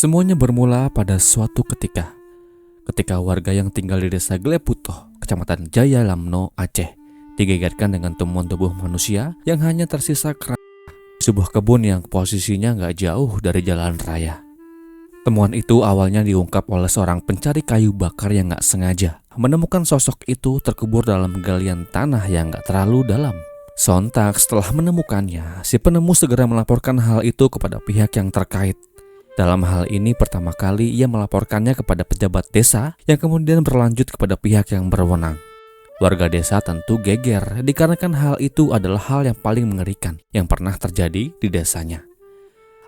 Semuanya bermula pada suatu ketika warga yang tinggal di desa Gleputoh, Kecamatan Jaya Lamno, Aceh, digegerkan dengan temuan tubuh manusia yang hanya tersisa keranda di sebuah kebun yang posisinya gak jauh dari jalan raya. Temuan itu awalnya diungkap oleh seorang pencari kayu bakar yang gak sengaja menemukan sosok itu terkubur dalam galian tanah yang gak terlalu dalam. Sontak setelah menemukannya, si penemu segera melaporkan hal itu kepada pihak yang terkait. Dalam hal ini pertama kali ia melaporkannya kepada pejabat desa yang kemudian berlanjut kepada pihak yang berwenang. Warga desa tentu geger dikarenakan hal itu adalah hal yang paling mengerikan yang pernah terjadi di desanya.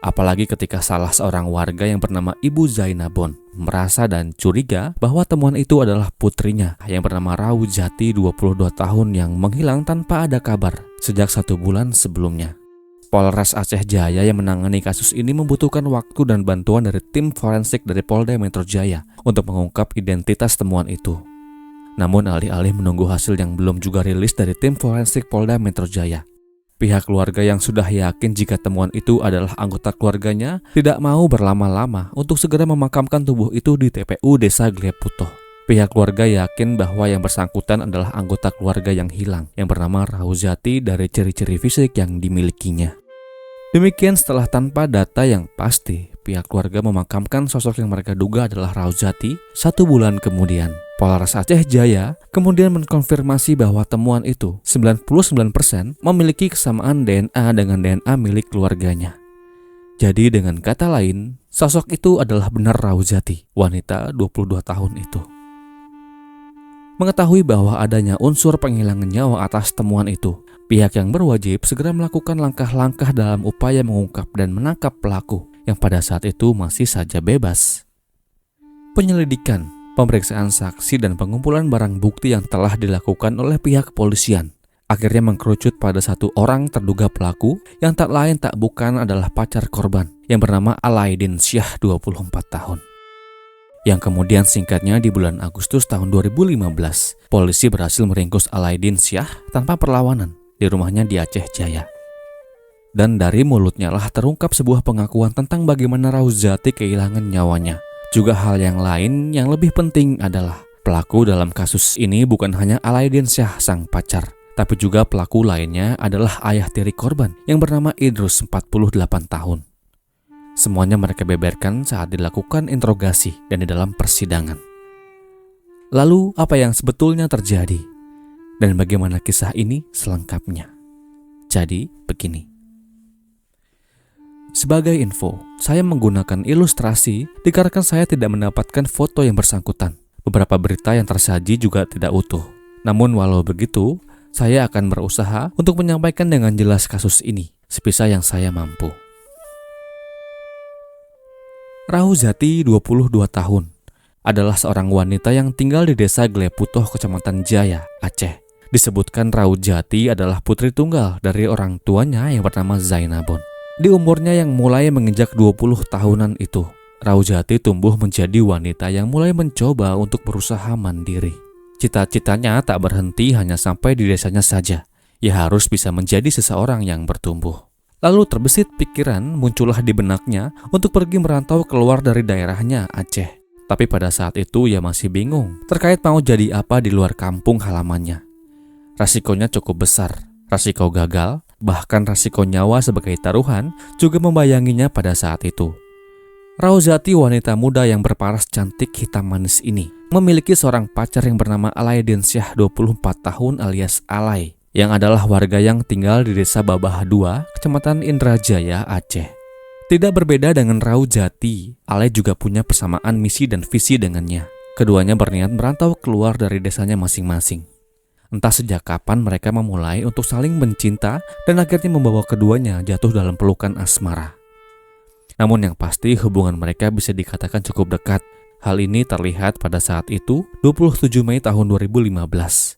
Apalagi ketika salah seorang warga yang bernama Ibu Zainabon merasa dan curiga bahwa temuan itu adalah putrinya yang bernama Raujati 22 tahun yang menghilang tanpa ada kabar sejak 1 bulan sebelumnya. Polres Aceh Jaya yang menangani kasus ini membutuhkan waktu dan bantuan dari tim forensik dari Polda Metro Jaya untuk mengungkap identitas temuan itu. Namun alih-alih menunggu hasil yang belum juga rilis dari tim forensik Polda Metro Jaya, pihak keluarga yang sudah yakin jika temuan itu adalah anggota keluarganya tidak mau berlama-lama untuk segera memakamkan tubuh itu di TPU Desa Gleputoh. Pihak keluarga yakin bahwa yang bersangkutan adalah anggota keluarga yang hilang yang bernama Raujati dari ciri-ciri fisik yang dimilikinya. Demikian setelah tanpa data yang pasti, pihak keluarga memakamkan sosok yang mereka duga adalah Raujati 1 bulan kemudian. Polres Aceh Jaya kemudian mengkonfirmasi bahwa temuan itu 99% memiliki kesamaan DNA dengan DNA milik keluarganya. Jadi dengan kata lain, sosok itu adalah benar Raujati, wanita 22 tahun itu. Mengetahui bahwa adanya unsur penghilangan nyawa atas temuan itu, pihak yang berwajib segera melakukan langkah-langkah dalam upaya mengungkap dan menangkap pelaku yang pada saat itu masih saja bebas. Penyelidikan, pemeriksaan saksi dan pengumpulan barang bukti yang telah dilakukan oleh pihak kepolisian akhirnya mengkerucut pada 1 orang terduga pelaku yang tak lain tak bukan adalah pacar korban yang bernama Alaidin Syah 24 tahun. Yang kemudian singkatnya di bulan Agustus tahun 2015, polisi berhasil meringkus Alaidin Syah tanpa perlawanan di rumahnya di Aceh Jaya. Dan dari mulutnya lah terungkap sebuah pengakuan tentang bagaimana Raujati kehilangan nyawanya. Juga hal yang lain yang lebih penting adalah pelaku dalam kasus ini bukan hanya Alaidin Syah sang pacar, tapi juga pelaku lainnya adalah ayah tiri korban yang bernama Idrus 48 tahun. Semuanya mereka beberkan saat dilakukan interogasi dan di dalam persidangan. Lalu apa yang sebetulnya terjadi? Dan bagaimana kisah ini selengkapnya? Jadi begini. Sebagai info, saya menggunakan ilustrasi dikarenakan saya tidak mendapatkan foto yang bersangkutan. Beberapa berita yang tersaji juga tidak utuh. Namun walau begitu, saya akan berusaha untuk menyampaikan dengan jelas kasus ini, sebisa yang saya mampu. Raujati 22 tahun adalah seorang wanita yang tinggal di desa Gleputoh, Kecamatan Jaya, Aceh. Disebutkan Raujati adalah putri tunggal dari orang tuanya yang bernama Zainabon. Di umurnya yang mulai menginjak 20 tahunan itu, Raujati tumbuh menjadi wanita yang mulai mencoba untuk berusaha mandiri. Cita-citanya tak berhenti hanya sampai di desanya saja. Ia harus bisa menjadi seseorang yang bertumbuh. Lalu terbesit pikiran muncullah di benaknya untuk pergi merantau keluar dari daerahnya Aceh. Tapi pada saat itu ia masih bingung terkait mau jadi apa di luar kampung halamannya. Rasikonya cukup besar, rasiko gagal, bahkan rasiko nyawa sebagai taruhan juga membayanginya pada saat itu. Raujati, wanita muda yang berparas cantik hitam manis ini, memiliki seorang pacar yang bernama Alaidin Syah 24 tahun alias Alai, yang adalah warga yang tinggal di desa Babah 2, Kecamatan Indrajaya, Aceh. Tidak berbeda dengan Raujati, Alai juga punya persamaan misi dan visi dengannya. Keduanya berniat merantau keluar dari desanya masing-masing. Entah sejak kapan mereka memulai untuk saling mencinta dan akhirnya membawa keduanya jatuh dalam pelukan asmara. Namun yang pasti hubungan mereka bisa dikatakan cukup dekat. Hal ini terlihat pada saat itu, 27 Mei tahun 2015.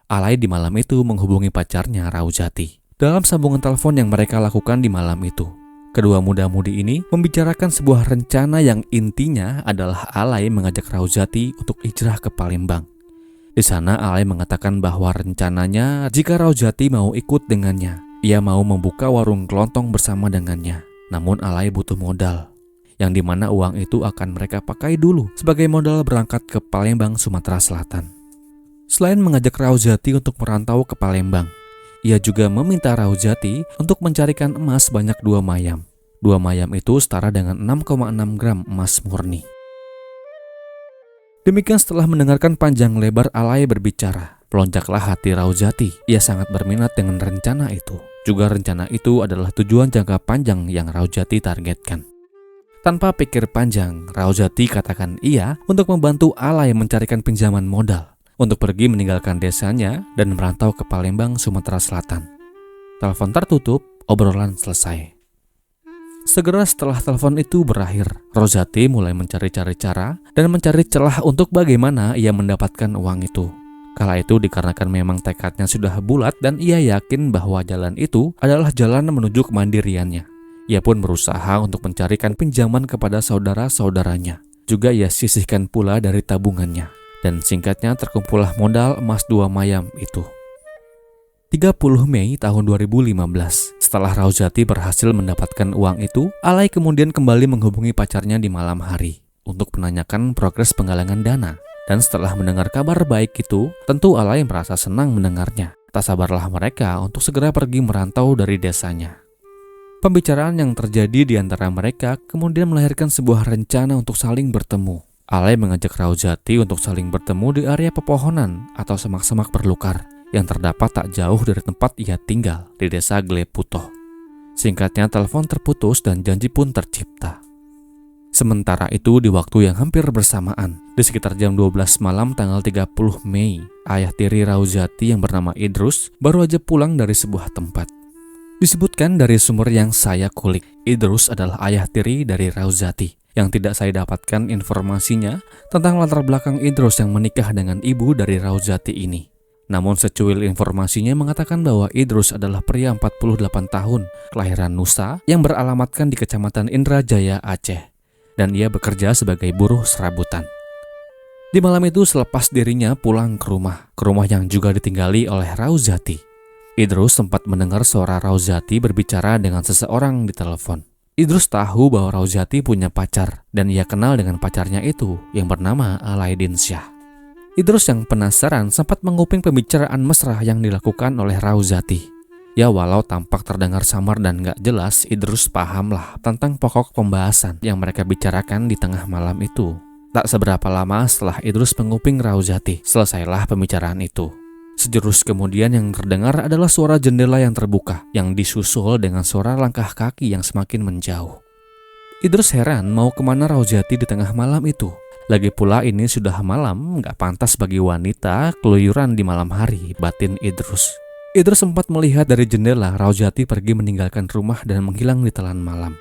Alai di malam itu menghubungi pacarnya Raujati. Dalam sambungan telepon yang mereka lakukan di malam itu, kedua muda-mudi ini membicarakan sebuah rencana yang intinya adalah Alai mengajak Raujati untuk hijrah ke Palembang. Di sana Alai mengatakan bahwa rencananya jika Raujati mau ikut dengannya, ia mau membuka warung kelontong bersama dengannya. Namun Alai butuh modal. yang dimana uang itu akan mereka pakai dulu sebagai modal berangkat ke Palembang, Sumatera Selatan. Selain mengajak Raujati untuk merantau ke Palembang, ia juga meminta Raujati untuk mencarikan emas sebanyak 2 mayam. 2 mayam itu setara dengan 6,6 gram emas murni. Demikian setelah mendengarkan panjang lebar Alay berbicara, melonjaklah hati Raujati. Ia sangat berminat dengan rencana itu. Juga rencana itu adalah tujuan jangka panjang yang Raujati targetkan. Tanpa pikir panjang, Raujati katakan iya untuk membantu Alay mencarikan pinjaman modal untuk pergi meninggalkan desanya dan merantau ke Palembang, Sumatera Selatan. Telepon tertutup, obrolan selesai. Segera setelah telepon itu berakhir, Raujati mulai mencari-cari cara dan mencari celah untuk bagaimana ia mendapatkan uang itu. Kala itu dikarenakan memang tekadnya sudah bulat dan ia yakin bahwa jalan itu adalah jalan menuju kemandiriannya. Ia pun berusaha untuk mencarikan pinjaman kepada saudara-saudaranya. Juga ia sisihkan pula dari tabungannya. Dan singkatnya terkumpullah modal emas 2 mayam itu. 30 Mei tahun 2015, setelah Raujati berhasil mendapatkan uang itu, Alay kemudian kembali menghubungi pacarnya di malam hari untuk menanyakan progres penggalangan dana. Dan setelah mendengar kabar baik itu, tentu Alay merasa senang mendengarnya. Tak sabarlah mereka untuk segera pergi merantau dari desanya. Pembicaraan yang terjadi di antara mereka kemudian melahirkan sebuah rencana untuk saling bertemu. Alay mengajak Raujati untuk saling bertemu di area pepohonan atau semak-semak berlukar yang terdapat tak jauh dari tempat ia tinggal di desa Gleputoh. Singkatnya, telepon terputus dan janji pun tercipta. Sementara itu, di waktu yang hampir bersamaan, di sekitar jam 12 malam tanggal 30 Mei, ayah tiri Raujati yang bernama Idrus baru aja pulang dari sebuah tempat. Disebutkan dari sumber yang saya kulik, Idrus adalah ayah tiri dari Raujati. Yang tidak saya dapatkan informasinya tentang latar belakang Idrus yang menikah dengan ibu dari Raujati ini. Namun secuil informasinya mengatakan bahwa Idrus adalah pria 48 tahun, kelahiran Nusa, yang beralamatkan di Kecamatan Indrajaya, Aceh. Dan ia bekerja sebagai buruh serabutan. Di malam itu selepas dirinya pulang ke rumah yang juga ditinggali oleh Raujati, Idrus sempat mendengar suara Raujati berbicara dengan seseorang di telepon. Idrus tahu bahwa Raujati punya pacar dan ia kenal dengan pacarnya itu yang bernama Alaidin Syah. Idrus yang penasaran sempat menguping pembicaraan mesra yang dilakukan oleh Raujati. Ya, walau tampak terdengar samar dan gak jelas, Idrus pahamlah tentang pokok pembahasan yang mereka bicarakan di tengah malam itu. Tak seberapa lama setelah Idrus menguping Raujati, selesailah pembicaraan itu. Sejurus kemudian yang terdengar adalah suara jendela yang terbuka, yang disusul dengan suara langkah kaki yang semakin menjauh. Idrus heran mau kemana Raujati di tengah malam itu. Lagi pula ini sudah malam, gak pantas bagi wanita keluyuran di malam hari, batin Idrus. Idrus sempat melihat dari jendela Raujati pergi meninggalkan rumah dan menghilang di telan malam.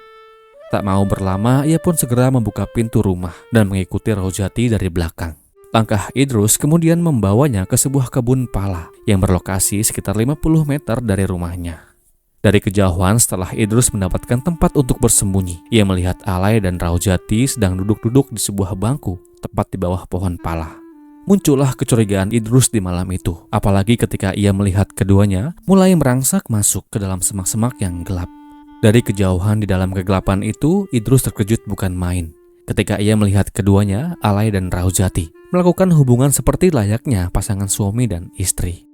Tak mau berlama, ia pun segera membuka pintu rumah dan mengikuti Raujati dari belakang. Langkah Idrus kemudian membawanya ke sebuah kebun pala yang berlokasi sekitar 50 meter dari rumahnya. Dari kejauhan setelah Idrus mendapatkan tempat untuk bersembunyi, ia melihat Alay dan Raujati sedang duduk-duduk di sebuah bangku tepat di bawah pohon pala. Muncullah kecurigaan Idrus di malam itu, apalagi ketika ia melihat keduanya mulai merangsak masuk ke dalam semak-semak yang gelap. Dari kejauhan di dalam kegelapan itu, Idrus terkejut bukan main ketika ia melihat keduanya, Alay dan Raujati, melakukan hubungan seperti layaknya pasangan suami dan istri.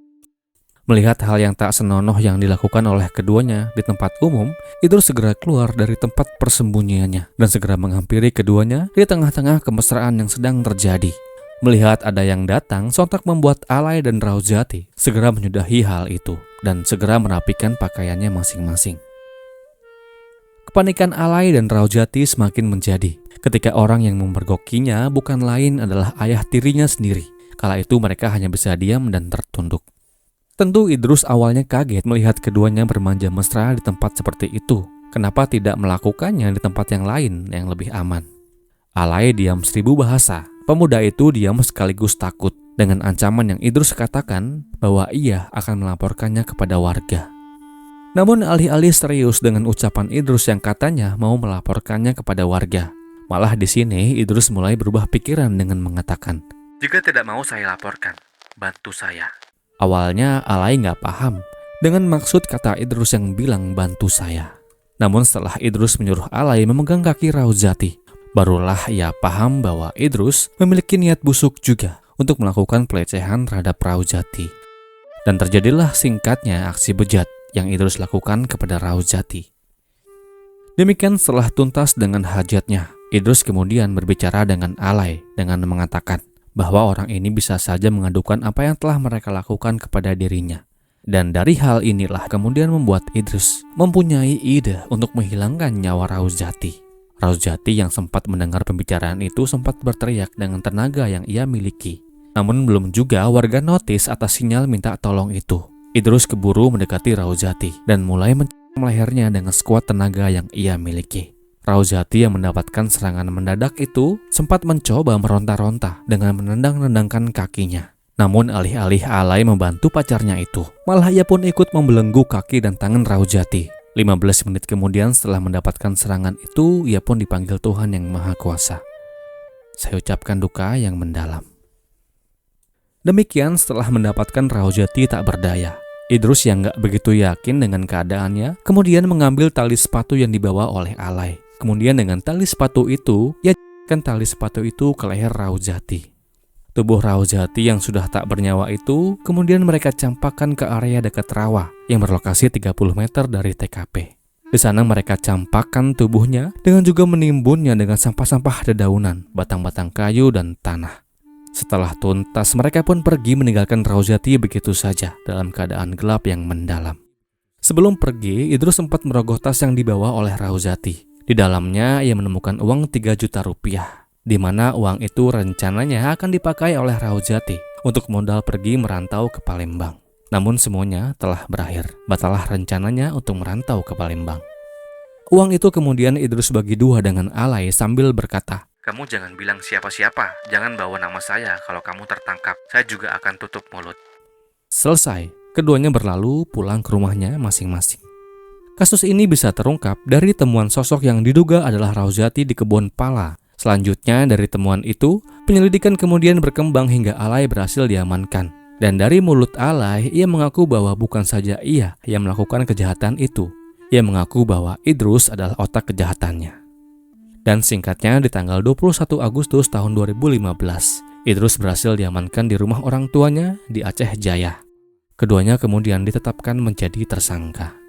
Melihat hal yang tak senonoh yang dilakukan oleh keduanya di tempat umum, Idrus segera keluar dari tempat persembunyiannya dan segera menghampiri keduanya di tengah-tengah kemesraan yang sedang terjadi. Melihat ada yang datang, sontak membuat Alay dan Raujati segera menyudahi hal itu dan segera merapikan pakaiannya masing-masing. Kepanikan Alay dan Raujati semakin menjadi ketika orang yang memergokinya bukan lain adalah ayah tirinya sendiri. Kala itu mereka hanya bisa diam dan tertunduk. Tentu Idrus awalnya kaget melihat keduanya bermanja mesra di tempat seperti itu. Kenapa tidak melakukannya di tempat yang lain yang lebih aman? Alay diam 1000 bahasa. Pemuda itu diam sekaligus takut dengan ancaman yang Idrus katakan bahwa ia akan melaporkannya kepada warga. Namun alih-alih serius dengan ucapan Idrus yang katanya mau melaporkannya kepada warga, malah di sini Idrus mulai berubah pikiran dengan mengatakan, "Jika tidak mau saya laporkan, bantu saya." Awalnya Alay gak paham dengan maksud kata Idrus yang bilang bantu saya. Namun setelah Idrus menyuruh Alay memegang kaki Rauzati, barulah ia paham bahwa Idrus memiliki niat busuk juga untuk melakukan pelecehan terhadap Rauzati. Dan terjadilah singkatnya aksi bejat yang Idrus lakukan kepada Rauzati. Demikian setelah tuntas dengan hajatnya, Idrus kemudian berbicara dengan Alay dengan mengatakan bahwa orang ini bisa saja mengadukan apa yang telah mereka lakukan kepada dirinya. Dan dari hal inilah kemudian membuat Idrus mempunyai ide untuk menghilangkan nyawa Rauzati. Rauzati yang sempat mendengar pembicaraan itu sempat berteriak dengan tenaga yang ia miliki. Namun belum juga warga notis atas sinyal minta tolong itu. Idrus keburu mendekati Rauzati dan mulai mencengkram lehernya dengan sekuat tenaga yang ia miliki. Rauzati yang mendapatkan serangan mendadak itu sempat mencoba meronta-ronta dengan menendang-nendangkan kakinya. Namun alih-alih Alay membantu pacarnya itu, malah ia pun ikut membelenggu kaki dan tangan Rauzati. 15 menit kemudian setelah mendapatkan serangan itu, ia pun dipanggil Tuhan yang Maha Kuasa. Saya ucapkan duka yang mendalam. Demikian setelah mendapatkan Rauzati tak berdaya, Idrus yang gak begitu yakin dengan keadaannya, kemudian mengambil tali sepatu yang dibawa oleh Alay. Kemudian dengan tali sepatu itu, ia jadikan tali sepatu itu ke leher Rauzati. Tubuh Rauzati yang sudah tak bernyawa itu kemudian mereka campakkan ke area dekat rawa yang berlokasi 30 meter dari TKP. Di sana mereka campakkan tubuhnya dengan juga menimbunnya dengan sampah-sampah dedaunan, batang-batang kayu dan tanah. Setelah tuntas mereka pun pergi meninggalkan Rauzati begitu saja dalam keadaan gelap yang mendalam. Sebelum pergi, Idrus sempat merogoh tas yang dibawa oleh Rauzati. Di dalamnya ia menemukan uang 3 juta rupiah. Di mana uang itu rencananya akan dipakai oleh Rauzati untuk modal pergi merantau ke Palembang. Namun semuanya telah berakhir, batallah rencananya untuk merantau ke Palembang. Uang itu kemudian Idrus bagi dua dengan Alay sambil berkata, "Kamu jangan bilang siapa-siapa, jangan bawa nama saya kalau kamu tertangkap, saya juga akan tutup mulut." Selesai, keduanya berlalu pulang ke rumahnya masing-masing. Kasus ini bisa terungkap dari temuan sosok yang diduga adalah Rauzati di kebun pala. Selanjutnya dari temuan itu, penyelidikan kemudian berkembang hingga Alay berhasil diamankan. Dan dari mulut Alay, ia mengaku bahwa bukan saja ia yang melakukan kejahatan itu. Ia mengaku bahwa Idrus adalah otak kejahatannya. Dan singkatnya di tanggal 21 Agustus tahun 2015, Idrus berhasil diamankan di rumah orang tuanya di Aceh Jaya. Keduanya kemudian ditetapkan menjadi tersangka.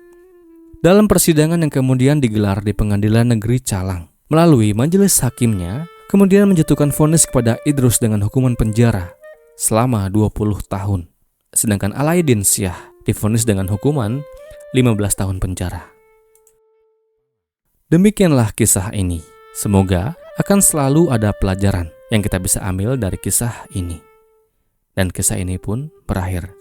Dalam persidangan yang kemudian digelar di Pengadilan Negeri Calang, melalui majelis hakimnya, kemudian menjatuhkan vonis kepada Idrus dengan hukuman penjara selama 20 tahun. Sedangkan Alaidin Syah divonis dengan hukuman 15 tahun penjara. Demikianlah kisah ini. Semoga akan selalu ada pelajaran yang kita bisa ambil dari kisah ini. Dan kisah ini pun berakhir